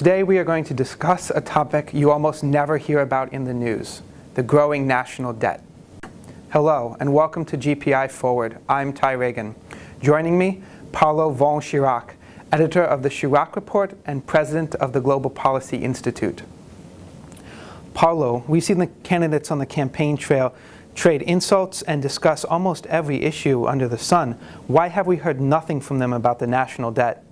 Today we are going to discuss a topic you almost never hear about in the news, the growing national debt. Hello and welcome to GPI Forward. I'm Ty Reagan. Joining me, Paulo von Schirach, editor of the Schirach Report and president of the Global Policy Institute. Paulo, we've seen the candidates on the campaign trail trade insults and discuss almost every issue under the sun. Why have we heard nothing from them about the national debt?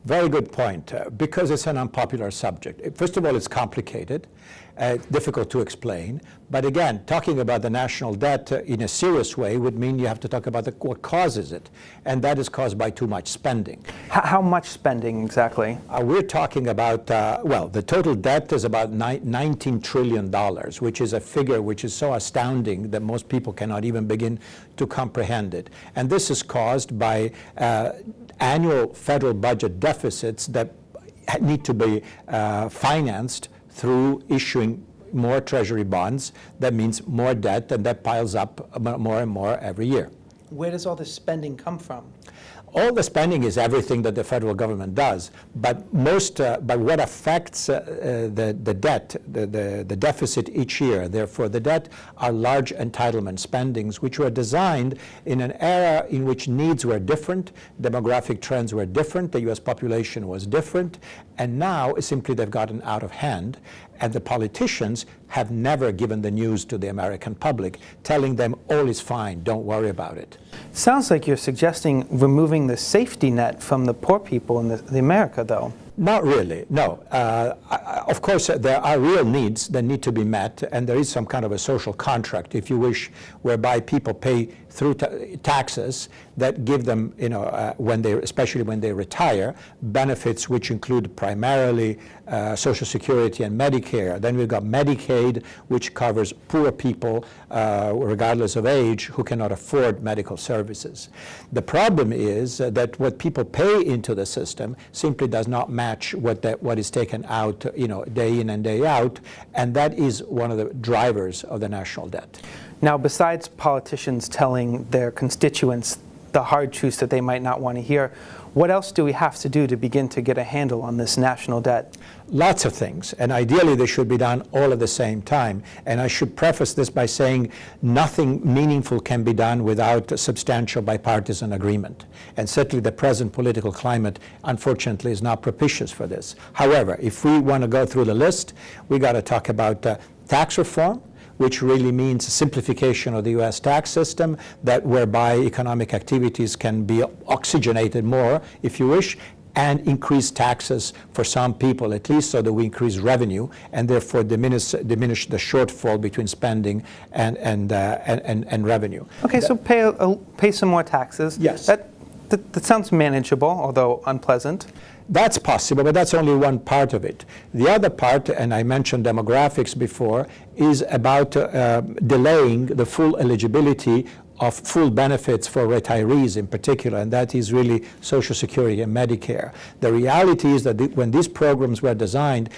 Very good point, because it's an unpopular subject. First of all, it's complicated, difficult to explain. But again, talking about the national debt in a serious way would mean you have to talk about what causes it. And that is caused by too much spending. How much spending exactly? We're talking about, the total debt is about $19 trillion, which is a figure which is so astounding that most people cannot even begin to comprehend it. And this is caused by annual federal budget deficits that need to be financed through issuing more treasury bonds. That means more debt, and that piles up more and more every year. Where does all this spending come from? All the spending is everything that the federal government does, but what affects the debt, the deficit each year, therefore the debt, are large entitlement spendings, which were designed in an era in which needs were different, demographic trends were different, the US population was different, and now simply they've gotten out of hand. And the politicians have never given the news to the American public, telling them all is fine, don't worry about it. Sounds like you're suggesting removing the safety net from the poor people in the America, though. Not really, no. Of course, there are real needs that need to be met, and there is some kind of a social contract, if you wish, whereby people pay through taxes that give them, especially when they retire, benefits which include primarily Social Security and Medicare. Then we've got Medicaid, which covers poor people, regardless of age, who cannot afford medical services. The problem is that what people pay into the system simply does not match what is taken out, day in and day out, and that is one of the drivers of the national debt. Now, besides politicians telling their constituents the hard truths that they might not want to hear, what else do we have to do to begin to get a handle on this national debt? Lots of things, and ideally they should be done all at the same time. And I should preface this by saying nothing meaningful can be done without substantial bipartisan agreement. And certainly the present political climate, unfortunately, is not propitious for this. However, if we want to go through the list, we got to talk about tax reform, which really means simplification of the US tax system, whereby economic activities can be oxygenated more, if you wish, and increase taxes for some people at least, so that we increase revenue and therefore diminish the shortfall between spending and revenue. Okay, so pay some more taxes. Yes. That sounds manageable, although unpleasant. That's possible, but that's only one part of it. The other part, and I mentioned demographics before, is about delaying the full eligibility of full benefits for retirees in particular, and that is really Social Security and Medicare. The reality is that when these programs were designed,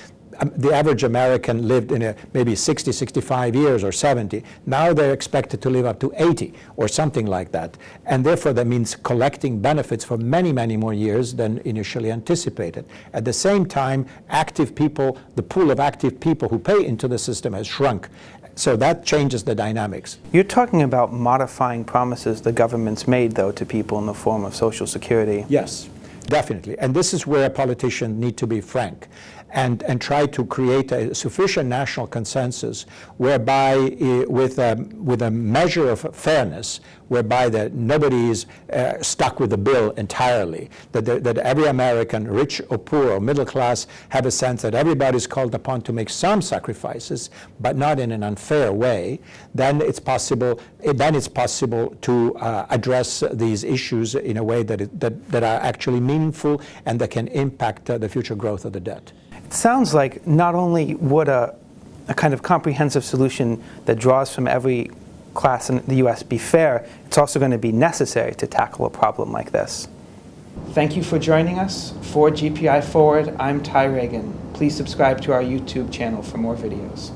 the average American lived in maybe 60, 65 years or 70. Now they're expected to live up to 80 or something like that. And therefore that means collecting benefits for many, many more years than initially anticipated. At the same time, active people, the pool of active people who pay into the system has shrunk. So that changes the dynamics. You're talking about modifying promises the government's made, though, to people in the form of Social Security. Yes, definitely. And this is where politicians need to be frank and try to create a sufficient national consensus whereby, with a measure of fairness, whereby that nobody is stuck with the bill entirely, that every American, rich or poor or middle class, have a sense that everybody is called upon to make some sacrifices, but not in an unfair way, then it's possible to address these issues in a way that are actually meaningful and that can impact the future growth of the debt. It sounds like not only would a kind of comprehensive solution that draws from every class in the U.S. be fair, it's also going to be necessary to tackle a problem like this. Thank you for joining us. For GPI Forward, I'm Ty Reagan. Please subscribe to our YouTube channel for more videos.